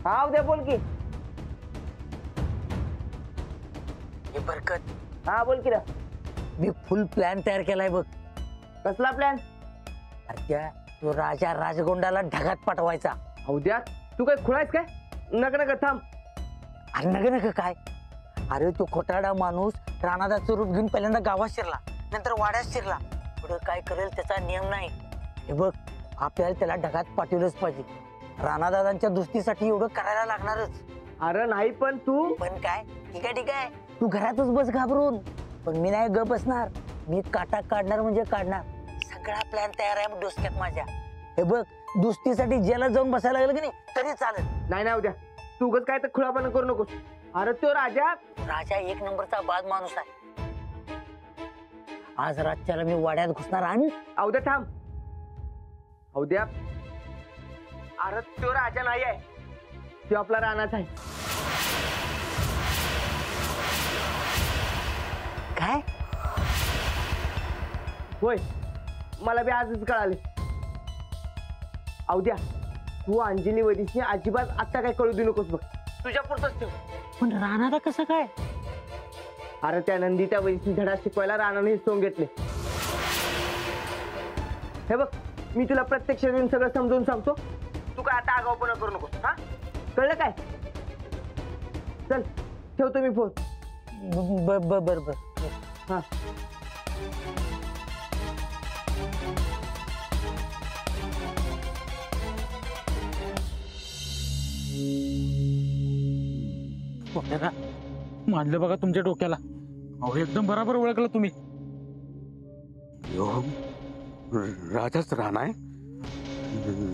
हा उद्या बोल की. हे बरकत, हा बोल की रे. मी फुल प्लॅन तयार केलाय बघ. कसला प्लॅन? अरे त्या तो राजा राजगोंडाला ढगात पाठवायचा. उद्या तू काय खुळायस काय? नका नका थांब. अरे नग नग काय, अरे तो खोटारडा माणूस राणादाचं रूप घेऊन पहिल्यांदा गावात शिरला, नंतर वाड्यात शिरला. पुढे काय करेल त्याचा नियम नाही. हे बघ, आपल्याला त्याला ढगात पाठवलंच पाहिजे. राणादादांच्या दुस्तीसाठी एवढं करायला लागणारच. अरे नाही पण तू. पण काय, ठीक आहे तू घरातच बस घाबरून, पण मी नाही गप बसणार. मी काटा काढणार म्हणजे काढणार. सगळा प्लॅन तयार आहे डोसक्यात माझ्या. हे बघ, दुस्तीसाठी जेला जाऊन बसायला लागलं की नाही तरी चालेल. नाही नाही उद्या तू उगाच काय तर खुळापणा करू नकोस. अरे तो राजा एक नंबरचा बाद माणूस आहे. आज रातच्याला मी वाड्यात घुसणार आणि उद्या थांब. उद्या अरे तो राजा नाही आहे, तो आपला राणाच आहे. काय? होय, मला बी आजच कळाले. उद्या तू अंजली वैदिशने अजिबात आता काय कळू देऊ नकोस बघ. तुझ्या पुरतच ठेव. पण राणाला कसं काय? अरे त्या नंदी त्या वैदिशने धडा शिकवायला राणाने सोंग घेतले. हे बघ, मी तुला प्रत्यक्ष येऊन सगळं समजून सांगतो. तू काय आता आगाऊपणा करू नकोस. हा कळलं काय? चल ठेवतो मी फोन. बर हा मानलं बघा तुमच्या डोक्याला. अहो एकदम बरोबर ओळखलं तुम्ही. राजाच राणा आहे,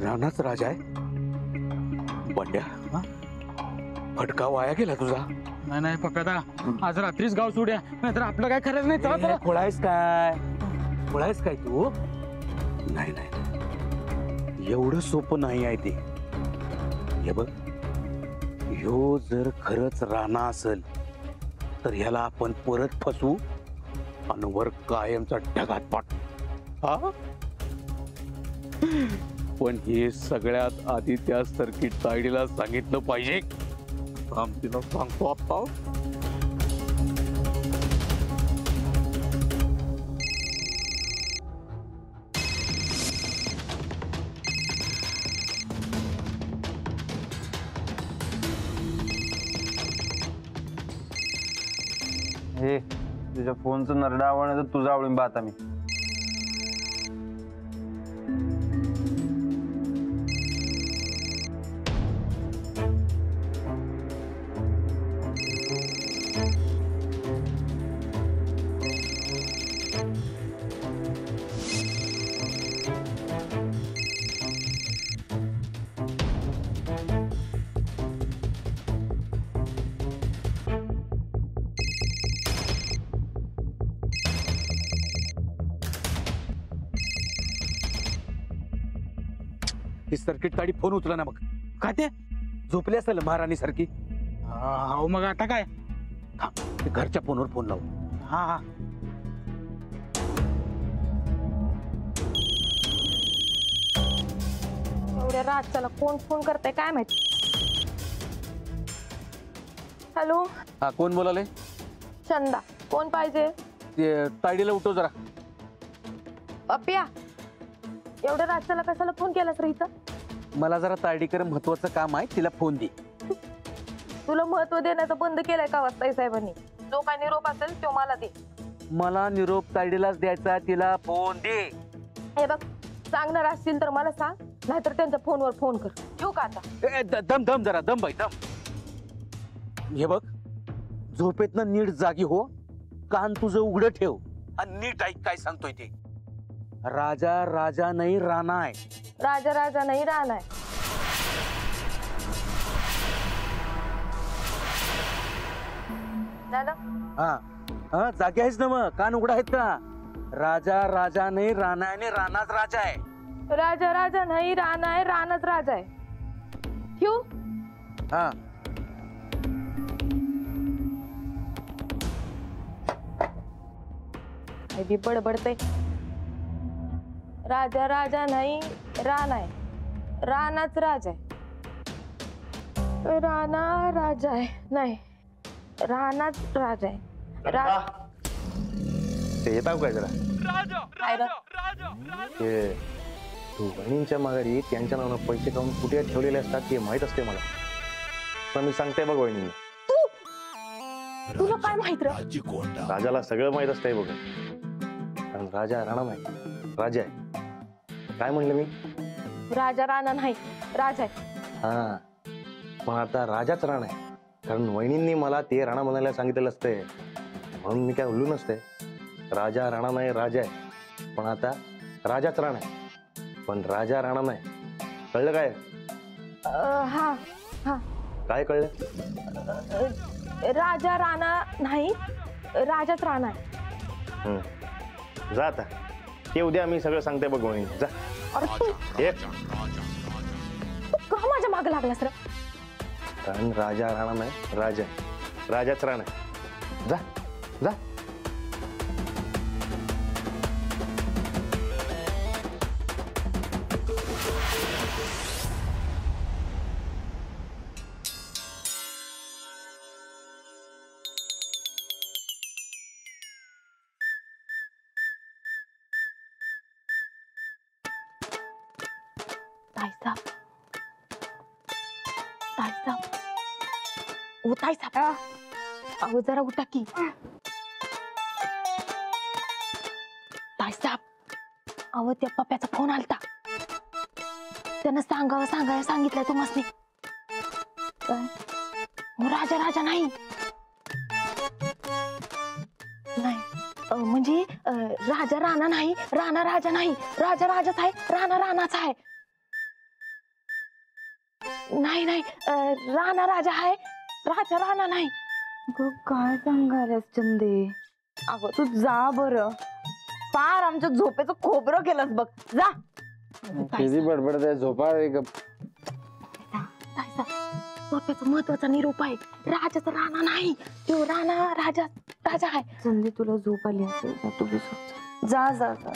राणाच राजा आहे. बंड्या, फटका वाया गेला तुझा. नाही पक्का, आज रात्रीच गाव सोड्या, नाहीतर आपलं काय खरंच नाही. चला चला. खोळायस काय तू? नाही एवढं सोपं नाही आहे ते. हे बघ, ह्यो जर खरंच राणा असेल तर ह्याला आपण परत फसवू आणि वर कायमचा ढगात पाठवू. हा, पण हे सगळ्यात आधी त्या सर्किट तायडीला सांगितलं पाहिजे. तिला सांगतो आता. हे तुझ्या फोनचं नरडा आवडणं तर तुझा आवडून पाहता मी. ही सर्किट ताडी फोन उचला ना. मग काय ते झोपले असेल महाराणी सारखी. हो मग आता काय? घरच्या फोनवर फोन लावू. हा एवढ्या रातच्याला कोण फोन करताय काय माहिती. हॅलो, हा कोण बोलाले? चंदा. कोण पाहिजे? ते तायडीला उठव जरा. अप्या, एवढ्या रातच्याला कशाला फोन केलास रे इथं? मला जरा तायडीकर महत्वाचं काम आहे, तिला फोन दे. तुला महत्व देण्याचं बंद केलंय का वाजताई साहेबांनी? जो काय निरोप असेल तो मला दे. मला निरोप तायडीलाच द्यायचा, तिला फोन दे. हे बघ, सांगणार असतील तर मला सांग, नाहीतर त्यांच्या फोनवर फोन कर. ठेवू का आता? दम जरा दम बाई दम. हे बघ, झोपेतनं नीट जागी हो, कान तुझं उघडं ठेव आणि नीट ऐक काय सांगतोय ते. राजा नाही राणा आहे. राजा नाही राणा आहे. हा जागी आहेस ना? मग कान उघडा आहेत का? राजा नाही राणा आहे आणि राणाच राजा आहे. राजा नाही राणा आहे, राणाच राजा आहे. ठेवू? हा बी बडबडते. राजा नाही राणा आहे, राणाच राजा आहे. राणा राजा आहे नाही राणा राजा आहे ते येत काय जरा काय रे? ते तू बहिणींच्या माघारी त्यांच्या नावानं पैसे काढून कुठे ठेवलेले असतात ते माहित असते मला. पण मी सांगते बघ वहिनी, तुला काय माहित रे? राजाला सगळं माहित असतंय बघ. कारण राजा राणा नाही, राजा आहे. काय म्हणलं मी? राजा राणा नाही राजा आहे. हा पण आता राजाच राणा आहे. कारण वहिनींनी मला ते राणा म्हणायला सांगितलेलं असतंय, म्हणून मी काय उल्लू नसते. राजा राणा नाही, राजा आहे. पण आता राजाच राणा आहे, पण राजा राणा नाही. कळलं काय? हा हा काय कळलं? राजा राणा नाही राजाच राणा आहे. जा आता, ते उद्या मी सगळं सांगते बघ वहिनी. जा. अरे तू ये. का माझ्या मागे लागलास रे? कारण राजा राणा नाही, राजा आहे. राजाच राणा आहे. जा जा. ताई साहेब अहो जरा उठा की. ताई साहेब अहो त्या पप्प्याचा फोन आलता, त्यानं सांगायला सांगितलंय तुम्हाला. काय राजा राजा नाही म्हणजे राजा राणा नाही, राणा राजा नाही, राजा राजाच आहे, राणा राणाच आहे. नाही नाही राणा राजा आहे, राजा राणा नाही. काय सांगायलास चंदे? अगं तू जा बरं, फार आमच्या झोपेचं खोबरं केलंस बघ. जा. किती बडबड आहे, झोपा रे गप. झोपेचा महत्वाचा निरोप आहे. राजाचा राणा नाही, तो राणा राजा राजा आहे. चंदे तुला झोप आली असेल ना, तू झोप. जा जा जा.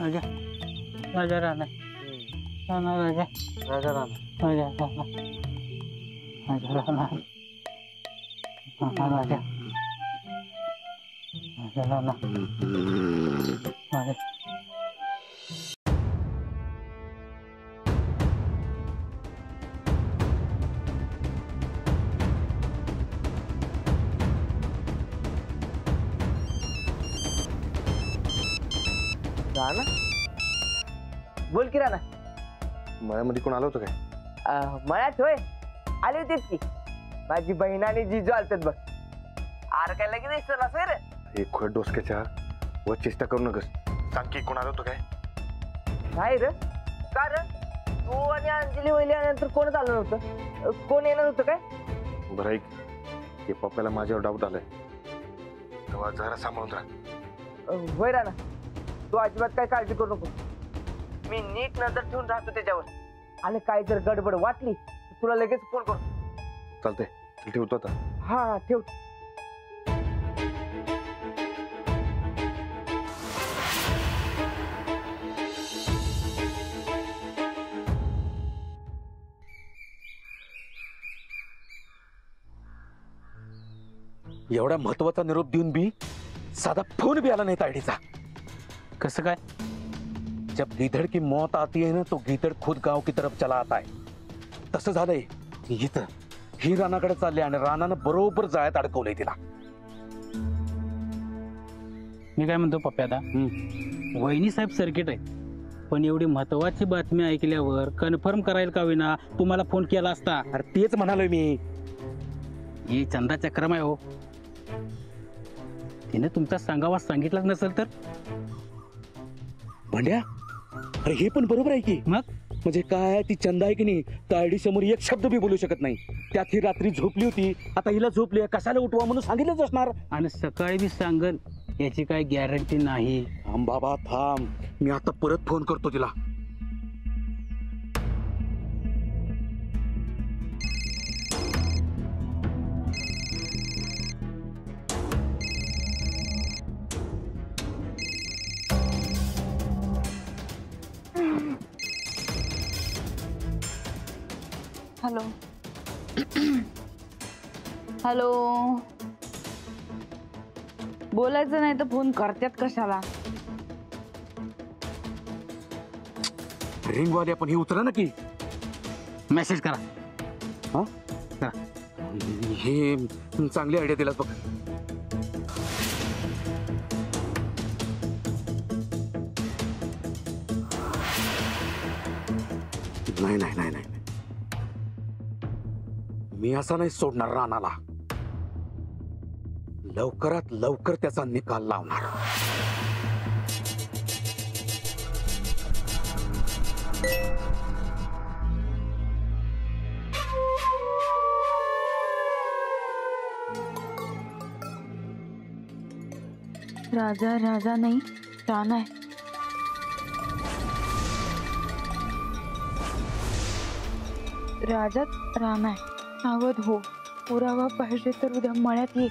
राजा राजा राणा राणा राजा राजा राणा. राजा राणा राजा राणा राणा राजा राजा राणा राजा. राणा बोल की राणा. मळ्यामध्ये कोण आलं होतं काय? मळ्यात होय, आले होतेच की. माझी बहीण आणि जिजू आलतात बघ. आर काय लगेच दिसला सर. एक खोड डोसक्याच्या व चेष्टा करू नकस. सांग की कोण आलं होतं काय? नाही र. का र? तू आणि अंजली वहिली आल्यानंतर कोणच आलं नव्हतं. कोण येणार होतं काय? बरं ऐक, ते पप्पाला माझ्यावर डाऊट आलाय, तेव्हा जरा सांभाळून राहा. होय राणा, तू अजिबात काय काळजी करू नको. मी नीट नजर ठेवून राहतो त्याच्यावर, आणि काय जर गडबड वाटली तुला लगेच फोन करतो. चालतंय, ठेवतो आता. हा ठेव. एवढा महत्वाचा निरोप देऊन बी साधा फोन भी आला नाही तायडीचा. कसं काय? जब गीदड़ की मौत आती है ना, तो गीदड़ खुद गांव की तरफ चला आता है. तसं झालंय. इथं ही रानाकडे चालली आणि रानानं बरोबर जाळ्यात अडकवलंय तिला. मी काय म्हणतो पप्प्या, आता वहिनी साहेब सर्किट आहे, पण एवढी महत्वाची बातमी ऐकल्यावर कन्फर्म करायला का विना तुम्हाला फोन केला असता. अरे तेच म्हणालोय मी. ही चंदा चक्रम आहे हो. तिने तुमचा सांगावा सांगितलाच नसेल तर. भांड्या, अरे हे पण बरोबर आहे की. मग म्हणजे काय, ती चंदा आहे की नाही, तायडी समोर एक शब्द बी बोलू शकत नाही. त्यात ही रात्री झोपली होती, आता हिला झोपली, कशाला उठवा म्हणून सांगितलंच असणार. आणि सकाळी बी सांगन याची काय गॅरंटी नाही. थांब बाबा थांब, मी आता परत फोन करतो तिला. हॅलो हॅलो बोलायचं नाही तर फोन करतात कशाला? रिंग वाले पण ही उतरा ना की मेसेज करा. हा करा. हे चांगली आयडिया दिलास बघ. नाही नाही नाही नाही, मी असा नाही सोडणार रानाला. लवकरात लवकर त्याचा निकाल लावणार. राजा राजा नाही राणा आहे. राजाच राणा आहे. सावध हो. पुरावा पाहिजे तर उद्या मळ्यात ये.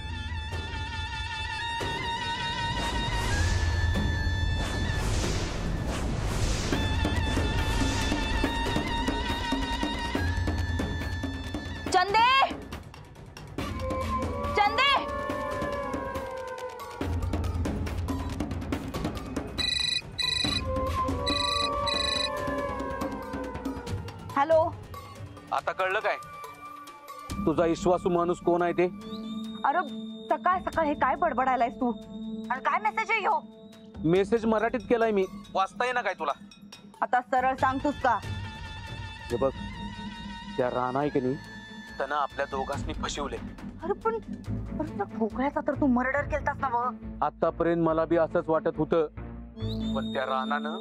चंदे चंदे हॅलो. आता कळलं काय तुझा विश्वासू माणूस कोण आहे ते? अरे सकाळ सकाळ हे काय बडबडायलायस तू? आणि काय मेसेज आहे ह्यो? मेसेज मराठीत केलाय मी. वाचता येईना काय तुला? आता सरळ सांगतोस का? हे बघ, त्या राणा आहे की नाही त्यानं आपल्या दोघांनी फसवले. अरे पण त्या ठोकळ्याचा तर तू मर्डर केलतास ना बघ. आतापर्यंत मला बी असंच वाटत होतं, पण त्या राणानं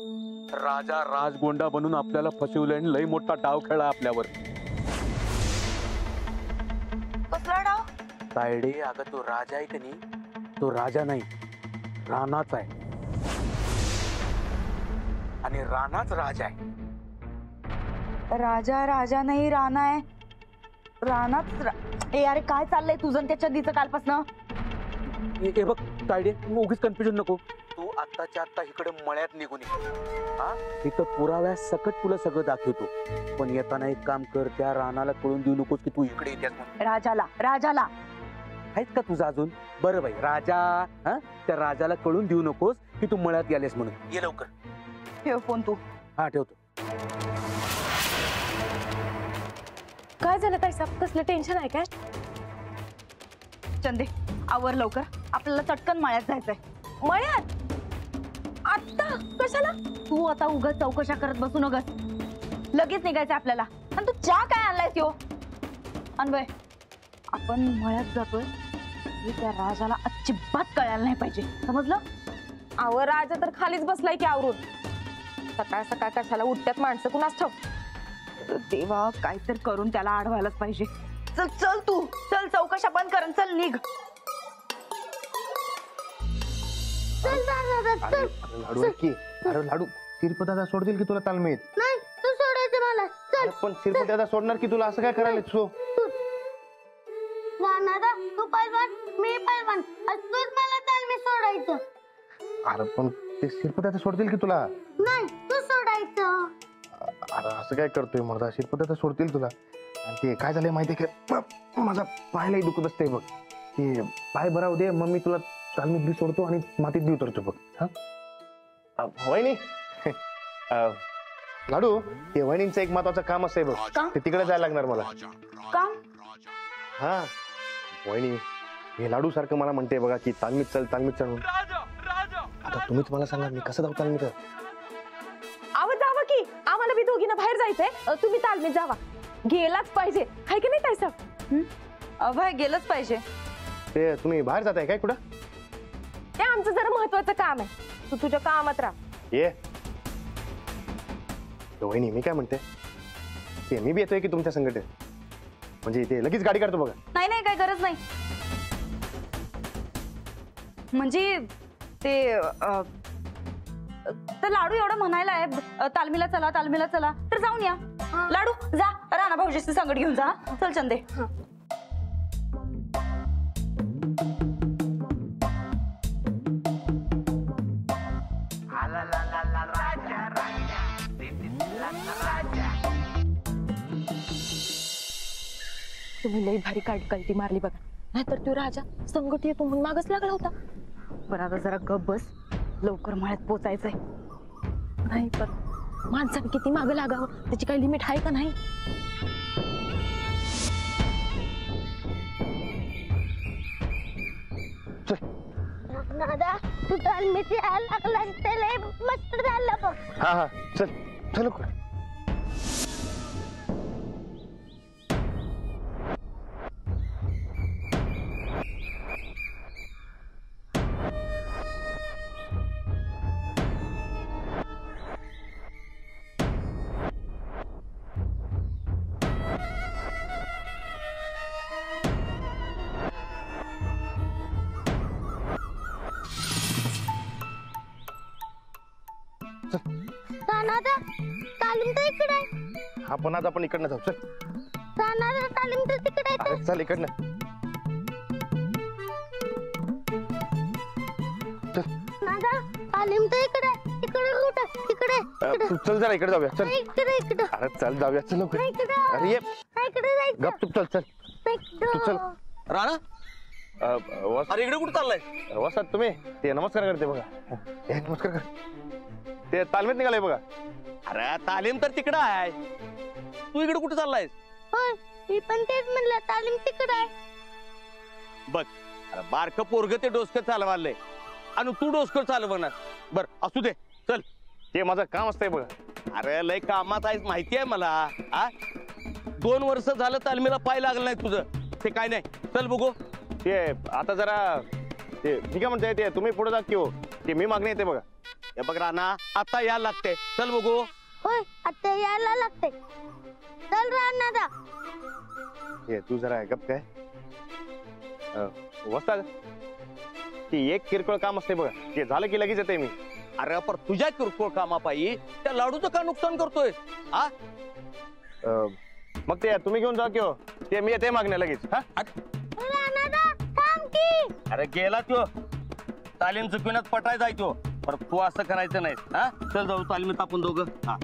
राजा राजगोंडा बनून आपल्याला फसवलं आणि लई मोठा डाव खेळला आपल्यावर. कसला डाव? तायडे, अगं तो राजा आहे की नाही, तो राजा नाही राणाच आहे. आणि राणाच राजा आहे. राजा राजा नाही राणा आहे. ए अरे काय चाललंय तुझं आणि त्याच्या दिचं कालपासनं? हे बघ तायडे, उगीच कन्फ्युजन नको. तू आत्ताच्या आत्ता इकडे मळ्यात निघून ये. हा, इथं पुराव्या सकट तुला सगळं दाखवतो. पण येताना एक काम कर, त्या राणाला कळून देऊ नकोस की तू इकडे येतेस म्हणून. राजाला आहेत का तुझा अजून? बरं बाई राजा, हा त्या राजाला कळून देऊ नकोस की तू मळ्यात गेलेस म्हणून. ये लवकर. ठेव फोन तू. हा ठेवतो. काय झालं ताई साहेब? कसलं टेन्शन आहे काय? चंदे आवर लवकर, आपल्याला चटकन मळ्यात जायचंय. मळ्यात? आत्ता कशाला? तू आता उगाच चौकशा करत बसू नगस. लगेच निघायचंय आपल्याला. आणि तू चहा काय आणलायस यो? अनवय, आपण मळ्यात जातोय हे त्या राजाला अजिबात कळायला नाही पाहिजे, समजलं? अहो राजा तर खालीच बसलाय की आवरून. सकाळ सकाळ कशाला उठत्यात माणसं कुणास ठाऊक. देवा काहीतरी करून त्याला अडवायलाच पाहिजे. चल चल तू चल, चौकशा बंद कर. चल निघ. लाडू की अरे लाडू, शिरपदादा सोडतील की तुला तालमीत? नाही, तू सोडायचं मला. चल. पण शिरपदादा सोडणार की तुला? असं काय करायला सो? राणा तू पैलवान, मी पैलवान. आज तूच मला तालमी सोडायचं. अरे पण ते शिरपदादा सोडतील की तुला? नाही, तू सोडायचं. अरे असं काय करतोय मर्दा? शिरपदादा सोडतील तुला. आणि ते काय झालंय माहितीये का, माझा पायलाही दुखत असते बघ. ते पाय भराव दे, मग मी तुला तालमीत बी सोडतो आणि मातीत बी उतरतो बघ. हा वहिनी. लाडू, ते वहिनींचं एक महत्वाचं काम असतंय बघ. ते तिकडे जायला लागणार मला. काम? हा वहिनी, हे लाडू सारखं मला म्हणते बघा की तालमीत चल तालमीत चल. आता तुम्हीच मला सांगा, मी कसं जाऊ तालमीत? आवाज जावं की, आम्हाला बी दोघींना बाहेर जायचंय. तुम्ही तालमीत जावा. गेलाच पाहिजे, हाय की नाही ताई साहेब? अभय गेलंच पाहिजे. ते तुम्ही बाहेर जाताय काय कुठं? ते आमचं जरा महत्वाचं काम आहे. तू तुझ्या कामात राहा. ये वहिनी, मी काय म्हणते, ते मी बी येतोय की तुमच्या संकट? म्हणजे ते लगेच गाडी काढतो बघा. नाही नाही, काय गरज नाही. म्हणजे ते लाडू एवढं म्हणायला आहे तालमीला चला तालमीला चला, तर जाऊन या. लाडू जा, राणा भाऊजीचं संकट घेऊन जा. चल चंदे. तुम्ही लई भारी कल्टी मारली बघा, नाहीतर तो राजा संकट येतो म्हणून मागच लागला होता. बरं आता जरा गप बस, लवकर मळ्यात पोचायचंय. नाही पण माणसाने किती मागं लागावं त्याची काही लिमिट आहे का नाही? दादा तू तालमीत यायला लागलास ते लय मस्त झालं बघ. हा हा चल चल लवकर. दादा तालीम तर इकडे आहे. आपण आज आपण इकडनं जाऊ. चल दादा तालीम तर तिकडे आहे. अरे चल इकडनं. दादा तालीम तर इकडे आहे. इकडे कुठं इकडे चल जरा इकडे जाऊया. चल इकडे इकडे अरे चल जाऊया. चल लवकर. अरे ये इकडे जायचं. गपचूप चल चल. तू चल. राणा अरे इकडे कुठे चाललाय? वसात तुम्ही ते नमस्कार करते बघा. हे नमस्कार कर. ते तालमीत निघाले बघा. अरे तालीम तर तिकडे आहे, तू इकडे कुठे चाललायस? होय मी पण तेच म्हणलं तालीम तिकडे आहे. बघ अरे बारक पोरग ते डोसकं चालवालंय आणि तू डोसकं चालवणार. बर असू दे चल. ते माझं काम असतंय बघा. अरे लय कामात आहेस माहिती आहे मला. 2 वर्ष झालं तालमीला पाय लागलं नाही तुझं. ते काय नाही, चल बघू. ते आता जरा ते ठीक आहे म्हणताय. ते तुम्ही पुढे जा की हो. ते मी मागणी येते बघा. हे बघ राणा आता यायला लागते, चल बघू. होय आता यायला लागते. चल दादा. हे तू जरा गप काय. वस्ताद ती एक किरकोळ काम असते बघा. ते झालं की लगेच येते मी. अरे पण तुझ्या किरकोळ कामापायी त्या लाडूचं का नुकसान करतोय? मग ते तुम्ही घेऊन जा की हो. ते मी येते मागण्या लगेच. हा दादा थांब की. अरे गेला तो तालीम चुकविण्यात पटाय जायचो. पर तू असं करायचं नाही. हा चल जाऊ तालीमीत आपण दोघं. हा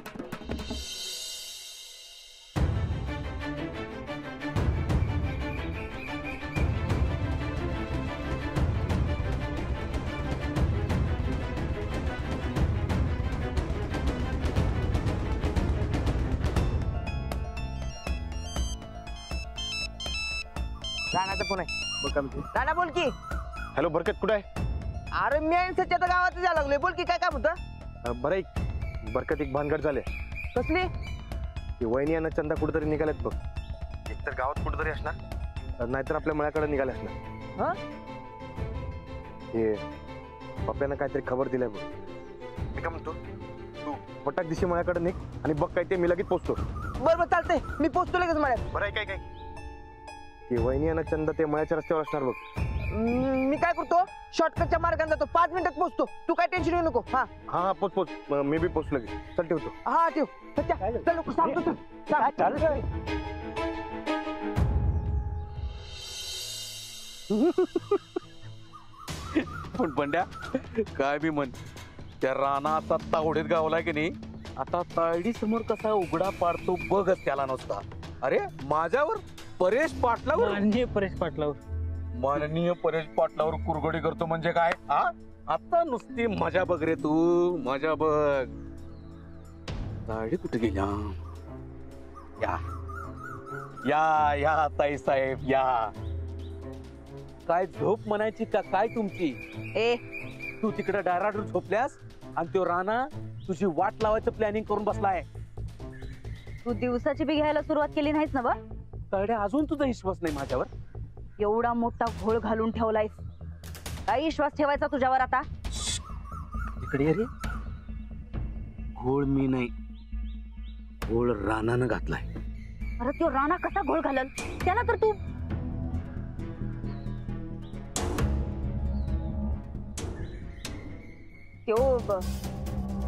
राणाचा फोन आहे. राणा बोल की. हॅलो बरकत कुठे आहे? अरे मी सध्या तर गावात जायला लागलोय. बोल की काय काम होतं? बरं एक बरकत एक भानगड झाले. कसली? ती वहिनी आणि चंदा कुठेतरी निघाल्यात बघ. एकतर गावात कुठेतरी असणार, नाहीतर आपल्या मळ्याकडे निघाले असणार. हा? हे पप्प्यानं काहीतरी खबर दिलाय बघ. मी काय म्हणतो, तू पटाक दिशी मळ्याकडे निघ आणि बघ काय ते. मी लगेच पोचतो. बरोबर चालतंय, मी पोचतो लगेच मळ्यात. बरं आहे काय काय. ती वहिनी आणि चंदा ते मळ्याच्या रस्त्यावर असणार बघ. मी काय करतो, शॉर्टकटच्या मार्गाने जातो. 5 मिनिटात पोचतो. तू काय टेन्शन घेऊ नको. हा हा हा पोच पोच. मी बी पोचलो लगेच. चल ठेवतो. हा ठेव. सध्या चल लोक सांगतो तू. पण बंड्या काय बी म्हण, त्या राणा आता तावडीत गावलाय की नाही. आता तायडी समोर कसा उघडा पाडतो बघच त्याला नुसता. अरे माझ्यावर परेश पाटलावर माननीय परेश पाटलावर माननीय परेश पाटलावर कुरघोडी करतो म्हणजे काय? आता नुसती मजा बघ रे तू, मजा बघ. तायडी कुठे गेल्या? या या या ताई साहेब या. काय झोप म्हणायची का काय तुमची? ए तू तिकडे डायराडूर झोपल्यास आणि तो राणा तुझी वाट लावायचं प्लॅनिंग करून बसलाय. तू दिवसाची बी घ्यायला सुरुवात केली नाहीस ना? बघ तायड्या अजून तुझा विश्वास नाही माझ्यावर? एवढा मोठा घोळ घालून ठेवलायस, काय विश्वास ठेवायचा तुझ्यावर आता? इकडे रे. घोळ मी नाही, घोळ रानानं घातलाय. अरे तो राणा कसा घोळ घालल? त्याला तर तू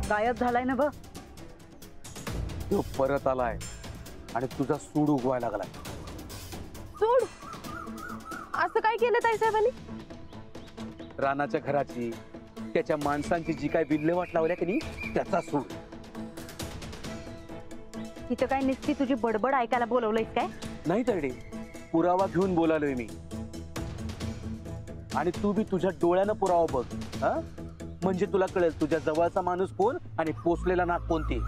गायब झालाय ना बघ. तो परत आलाय आणि तुझा सूड उगवायला लागलाय. सोड. असं काय केलं ताईसाहेबांनी? रानाच्या घराची, त्याच्या माणसांची जी काय विल्हेवाट लावल्या की नाही त्याचा सूड. तिथं काय नुसती तुझी बडबड ऐकायला बोलवलंयस काय? नाही तडे, पुरावा घेऊन बोलालोय मी. आणि तू बी तुझ्या डोळ्यानं पुरावा बघ. हा म्हणजे तुला कळेल तुझ्या जवळचा माणूस कोण आणि पोचलेला नाग कोणती.